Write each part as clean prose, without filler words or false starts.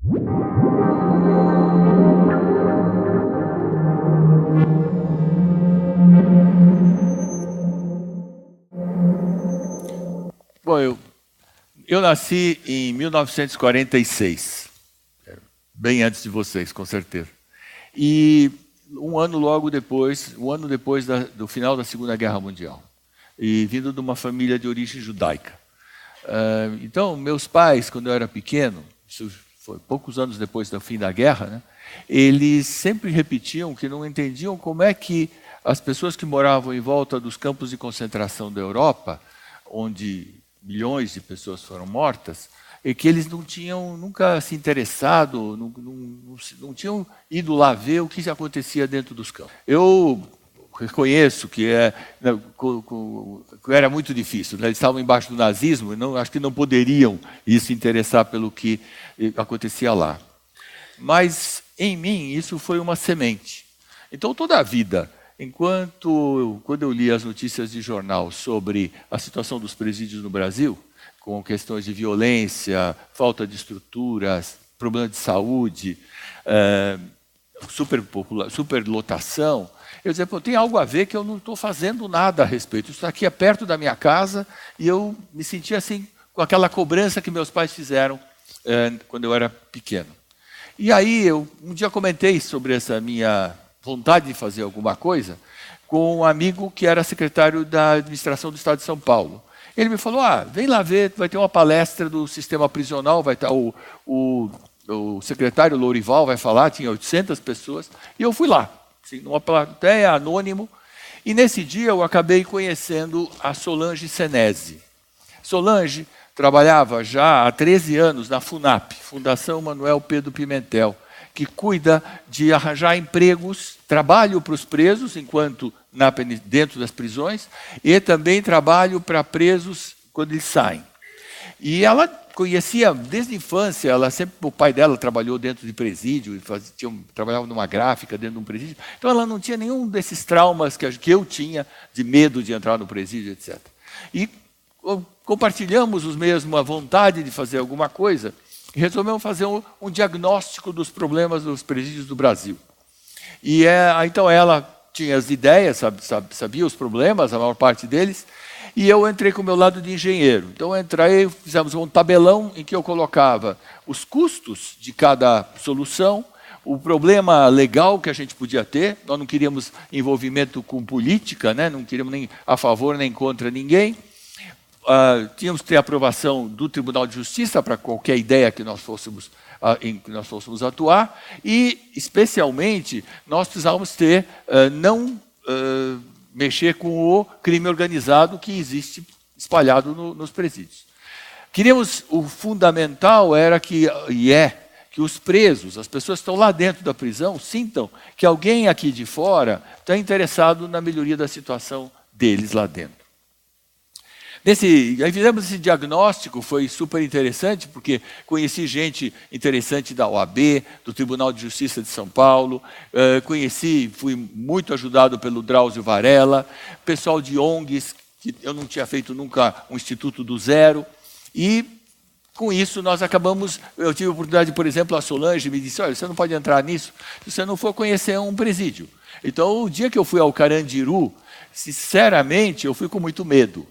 Bom, eu nasci em 1946, bem antes de vocês, com certeza. E um ano depois do final da Segunda Guerra Mundial, e vindo de uma família de origem judaica. Então, meus pais, quando eu era pequeno, isso foi poucos anos depois do fim da guerra, né, eles sempre repetiam que não entendiam como é que as pessoas que moravam em volta dos campos de concentração da Europa, onde milhões de pessoas foram mortas, e que eles não tinham nunca se interessado, não tinham ido lá ver o que acontecia dentro dos campos. Eu reconheço que era muito difícil, né? Eles estavam embaixo do nazismo, acho que não poderiam se interessar pelo que acontecia lá. Mas, em mim, isso foi uma semente. Então, toda a vida, quando eu li as notícias de jornal sobre a situação dos presídios no Brasil, com questões de violência, falta de estruturas, problema de saúde, superlotação, eu dizia, tem algo a ver que eu não estou fazendo nada a respeito. Isso aqui é perto da minha casa e eu me sentia assim, com aquela cobrança que meus pais fizeram quando eu era pequeno. E aí, um dia comentei sobre essa minha vontade de fazer alguma coisa com um amigo que era secretário da administração do Estado de São Paulo. Ele me falou, vem lá ver, vai ter uma palestra do sistema prisional, vai estar o secretário Lourival vai falar, tinha 800 pessoas, e eu fui lá, assim, numa plateia, anônimo, e nesse dia eu acabei conhecendo a Solange Senese. Solange trabalhava já há 13 anos na FUNAP, Fundação Manuel Pedro Pimentel, que cuida de arranjar empregos, trabalho para os presos, dentro das prisões, e também trabalho para presos quando eles saem. E ela conhecia desde a infância, o pai dela trabalhou dentro de presídio, trabalhava numa gráfica dentro de um presídio, então ela não tinha nenhum desses traumas que eu tinha, de medo de entrar no presídio, etc. E compartilhamos a vontade de fazer alguma coisa, e resolvemos fazer um diagnóstico dos problemas dos presídios do Brasil. E então ela tinha as ideias, sabia os problemas, a maior parte deles, e eu entrei com o meu lado de engenheiro. Então fizemos um tabelão em que eu colocava os custos de cada solução, o problema legal que a gente podia ter, nós não queríamos envolvimento com política, né? Não queríamos nem a favor nem contra ninguém. Tínhamos que ter aprovação do Tribunal de Justiça para qualquer ideia que nós fôssemos atuar, e, especialmente, nós precisávamos não mexer com o crime organizado que existe espalhado nos presídios. O fundamental era que os presos, as pessoas que estão lá dentro da prisão, sintam que alguém aqui de fora está interessado na melhoria da situação deles lá dentro. Aí fizemos esse diagnóstico, foi super interessante, porque conheci gente interessante da OAB, do Tribunal de Justiça de São Paulo, fui muito ajudado pelo Drauzio Varela, pessoal de ONGs, que eu não tinha feito nunca um instituto do zero, e com isso nós eu tive a oportunidade, por exemplo, a Solange me disse, olha, você não pode entrar nisso se você não for conhecer um presídio. Então, o dia que eu fui ao Carandiru, sinceramente, eu fui com muito medo.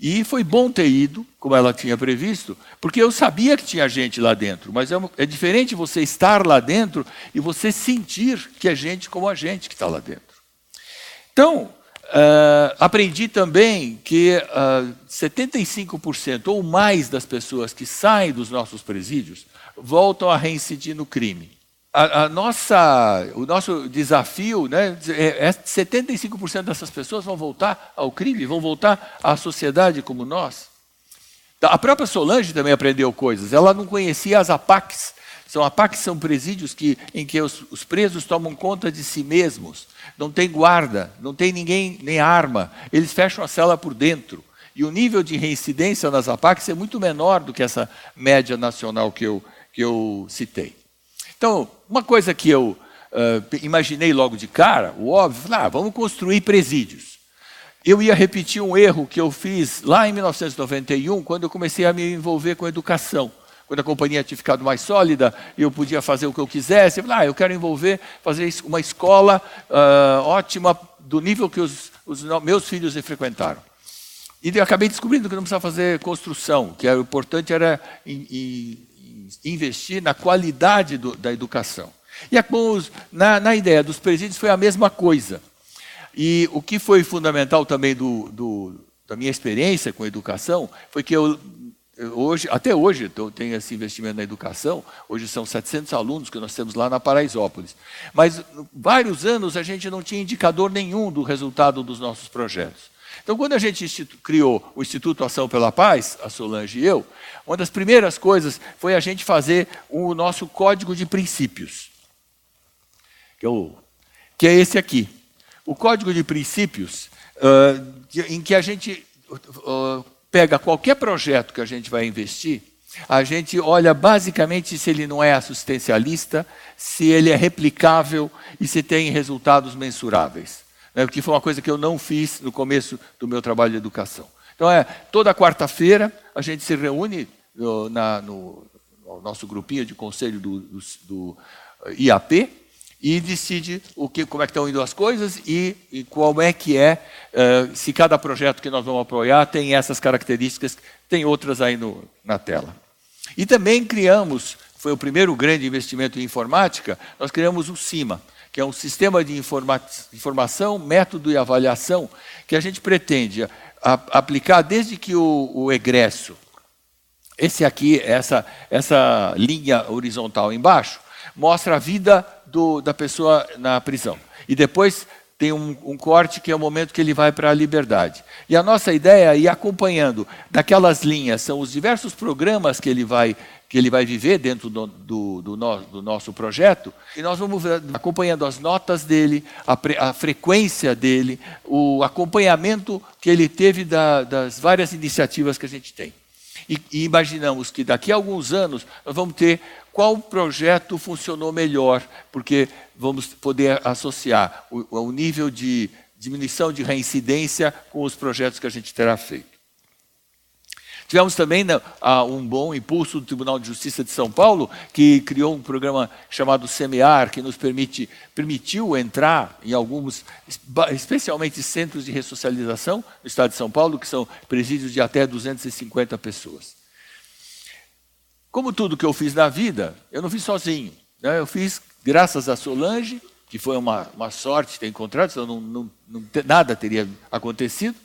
E foi bom ter ido, como ela tinha previsto, porque eu sabia que tinha gente lá dentro, mas é diferente você estar lá dentro e você sentir que é gente como a gente que está lá dentro. Então, aprendi também que 75% ou mais das pessoas que saem dos nossos presídios voltam a reincidir no crime. O nosso desafio, né, 75% dessas pessoas vão voltar ao crime, vão voltar à sociedade como nós. A própria Solange também aprendeu coisas. Ela não conhecia as APACs. APACs são presídios em que os presos tomam conta de si mesmos. Não tem guarda, não tem ninguém, nem arma. Eles fecham a cela por dentro. E o nível de reincidência nas APACs é muito menor do que essa média nacional que eu citei. Então, uma coisa que eu imaginei logo de cara, o óbvio, vamos construir presídios. Eu ia repetir um erro que eu fiz lá em 1991, quando eu comecei a me envolver com educação, quando a companhia tinha ficado mais sólida, eu podia fazer o que eu quisesse. Eu falei, eu quero fazer uma escola ótima, do nível que os meus filhos frequentaram. E eu acabei descobrindo que não precisava fazer construção, que o importante era investir na qualidade da educação. E na ideia dos presídios foi a mesma coisa. E o que foi fundamental também da minha experiência com a educação foi que até hoje eu tenho esse investimento na educação. Hoje são 700 alunos que nós temos lá na Paraisópolis. Mas vários anos a gente não tinha indicador nenhum do resultado dos nossos projetos. Então, quando a gente criou o Instituto Ação pela Paz, a Solange e eu, uma das primeiras coisas foi a gente fazer o nosso código de princípios, que é esse aqui. O código de princípios, em que a gente pega qualquer projeto que a gente vai investir, a gente olha basicamente se ele não é assistencialista, se ele é replicável e se tem resultados mensuráveis. Que foi uma coisa que eu não fiz no começo do meu trabalho de educação. Então, toda quarta-feira a gente se reúne no nosso grupinho de conselho do IAP e decide como é que estão indo as coisas e como é que se cada projeto que nós vamos apoiar tem essas características, tem outras aí na tela. E também foi o primeiro grande investimento em informática, nós criamos o CIMA, que é um sistema de informação, método e avaliação, que a gente pretende aplicar desde que o egresso, esse aqui, essa linha horizontal embaixo, mostra a vida da pessoa na prisão. E depois tem um corte que é o momento que ele vai para a liberdade. E a nossa ideia é ir acompanhando. Daquelas linhas são os diversos programas que ele vai viver dentro do nosso projeto, e nós vamos acompanhando as notas dele, a frequência dele, o acompanhamento que ele teve das várias iniciativas que a gente tem. E imaginamos que daqui a alguns anos nós vamos ter qual projeto funcionou melhor, porque vamos poder associar o nível de diminuição de reincidência com os projetos que a gente terá feito. Tivemos também um bom impulso do Tribunal de Justiça de São Paulo, que criou um programa chamado SEMEAR, que nos permitiu entrar em alguns, especialmente centros de ressocialização no estado de São Paulo, que são presídios de até 250 pessoas. Como tudo que eu fiz na vida, eu não fiz sozinho. Eu fiz graças a Solange, que foi uma sorte ter encontrado, senão nada teria acontecido.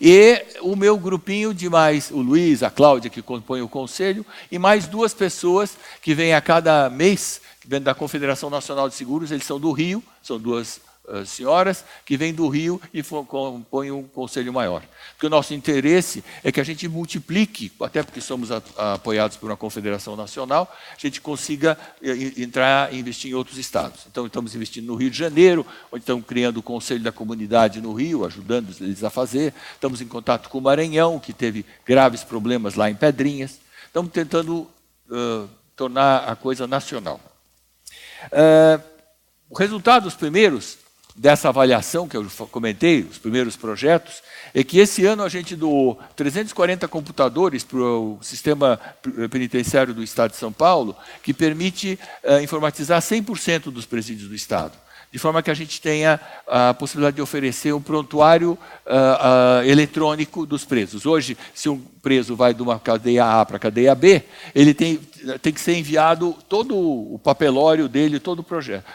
E o meu grupinho de o Luiz, a Cláudia, que compõe o conselho, e mais 2 pessoas que vêm a cada mês, que vêm da Confederação Nacional de Seguros, eles são do Rio, são 2 senhoras que vêm do Rio e compõem um conselho maior. Porque o nosso interesse é que a gente multiplique, até porque somos apoiados por uma confederação nacional, a gente consiga entrar e investir em outros estados. Então, estamos investindo no Rio de Janeiro, onde estamos criando o Conselho da Comunidade no Rio, ajudando eles a fazer. Estamos em contato com o Maranhão, que teve graves problemas lá em Pedrinhas. Estamos tentando tornar a coisa nacional. O resultado dos primeiros dessa avaliação que eu comentei, os primeiros projetos, é que esse ano a gente doou 340 computadores para o sistema penitenciário do Estado de São Paulo, que permite informatizar 100% dos presídios do Estado, de forma que a gente tenha a possibilidade de oferecer um prontuário eletrônico dos presos. Hoje, se um preso vai de uma cadeia A para a cadeia B, ele tem que ser enviado todo o papelório dele, todo o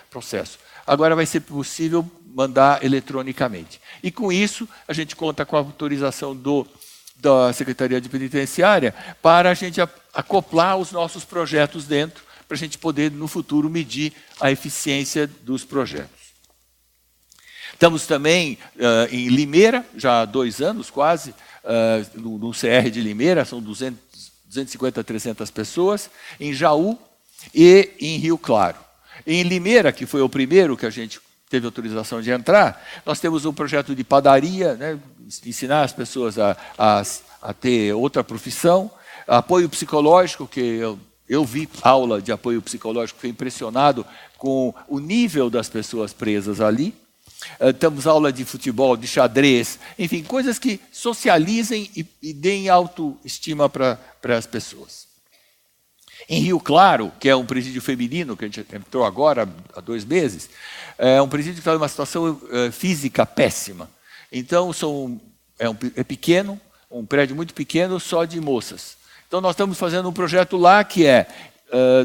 processo. Agora vai ser possível mandar eletronicamente. E com isso, a gente conta com a autorização da Secretaria de Penitenciária para a gente acoplar os nossos projetos dentro, para a gente poder, no futuro, medir a eficiência dos projetos. Estamos também em Limeira, já há 2 anos quase, no CR de Limeira, são 250 a 300 pessoas, em Jaú e em Rio Claro. Em Limeira, que foi o primeiro que a gente teve autorização de entrar, nós temos um projeto de padaria, ensinar as pessoas a ter outra profissão, apoio psicológico, que eu vi aula de apoio psicológico, fiquei impressionado com o nível das pessoas presas ali. Temos aula de futebol, de xadrez, enfim, coisas que socializem e deem autoestima para as pessoas. Em Rio Claro, que é um presídio feminino, que a gente entrou agora, há 2 meses, é um presídio que está em uma situação física péssima. Então, é pequeno, um prédio muito pequeno, só de moças. Então, nós estamos fazendo um projeto lá que é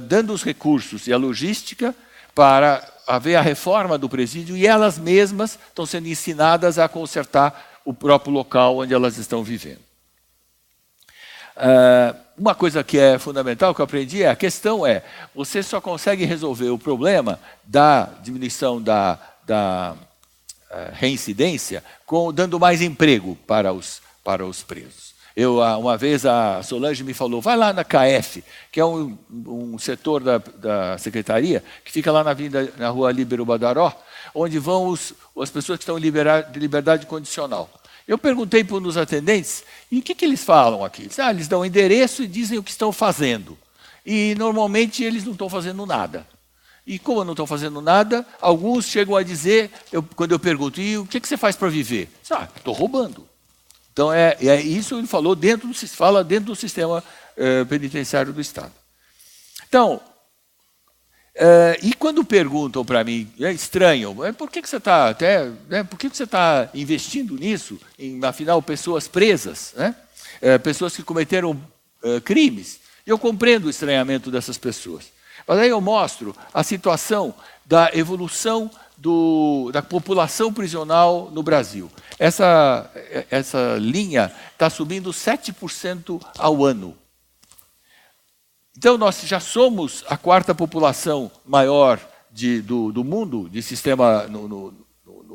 dando os recursos e a logística para haver a reforma do presídio, e elas mesmas estão sendo ensinadas a consertar o próprio local onde elas estão vivendo. Uma coisa que é fundamental, que eu aprendi, a questão é, você só consegue resolver o problema da diminuição da reincidência dando mais emprego para os presos. Uma vez a Solange me falou, vai lá na KF, que é um setor da secretaria, que fica lá na rua Líbero Badaró, onde vão as pessoas que estão de liberdade condicional. Eu perguntei para um dos atendentes, e o que eles falam aqui? Eles dão o endereço e dizem o que estão fazendo. E, normalmente, eles não estão fazendo nada. E, como não estão fazendo nada, alguns chegam a dizer, quando eu pergunto, e o que você faz para viver? Estou roubando. Então, isso ele falou fala dentro do sistema penitenciário do Estado. Então, e quando perguntam para mim, é estranho, por que você está investindo nisso, afinal, pessoas presas, né? Pessoas que cometeram crimes? E eu compreendo o estranhamento dessas pessoas. Mas aí eu mostro a situação da evolução da população prisional no Brasil. Essa linha está subindo 7% ao ano. Então, nós já somos a 4ª população maior do mundo, de sistema no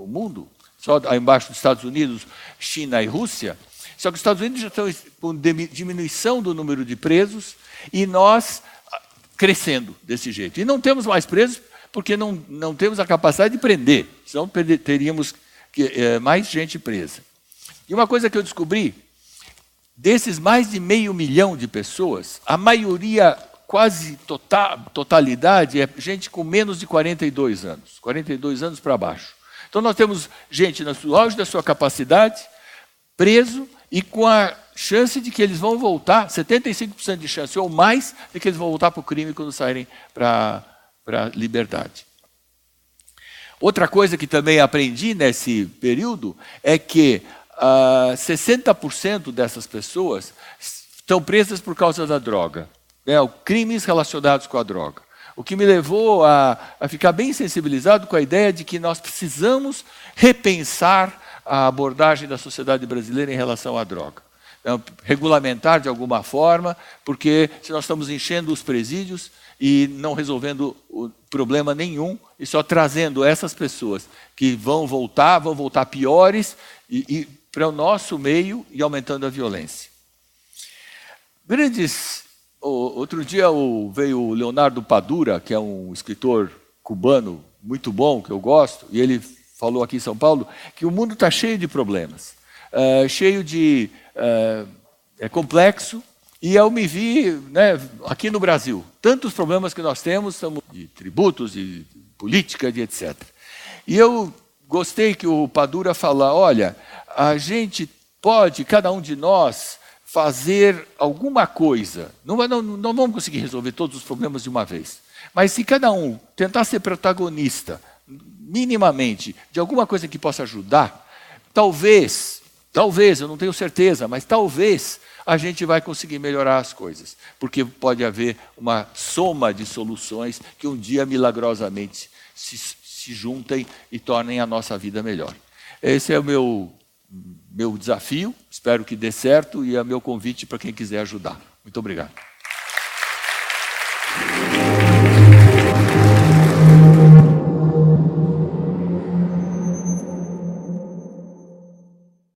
mundo, só embaixo dos Estados Unidos, China e Rússia. Só que os Estados Unidos já estão com diminuição do número de presos e nós crescendo desse jeito. E não temos mais presos porque não temos a capacidade de prender, senão teríamos mais gente presa. E uma coisa que eu descobri, desses mais de 500 mil de pessoas, a maioria, quase totalidade, é gente com menos de 42 anos. 42 anos para baixo. Então nós temos gente no auge da sua capacidade, preso, e com a chance de que eles vão voltar, 75% de chance ou mais, de que eles vão voltar para o crime quando saírem para a liberdade. Outra coisa que também aprendi nesse período é que 60% dessas pessoas estão presas por causa da droga, crimes relacionados com a droga. O que me levou a ficar bem sensibilizado com a ideia de que nós precisamos repensar a abordagem da sociedade brasileira em relação à droga. Regulamentar de alguma forma, porque se nós estamos enchendo os presídios e não resolvendo problema nenhum, e só trazendo essas pessoas que vão voltar piores e para o nosso meio e aumentando a violência. Outro dia veio o Leonardo Padura, que é um escritor cubano muito bom, que eu gosto, e ele falou aqui em São Paulo que o mundo está cheio de problemas, é complexo, e eu me vi aqui no Brasil, tantos problemas que nós temos, de tributos, de política, de etc. E eu gostei que o Padura fala, olha, a gente pode, cada um de nós, fazer alguma coisa. Não vamos conseguir resolver todos os problemas de uma vez. Mas se cada um tentar ser protagonista, minimamente, de alguma coisa que possa ajudar, talvez, eu não tenho certeza, mas talvez a gente vai conseguir melhorar as coisas. Porque pode haver uma soma de soluções que um dia, milagrosamente, se juntem e tornem a nossa vida melhor. Esse é o meu desafio, espero que dê certo, e é o meu convite para quem quiser ajudar. Muito obrigado.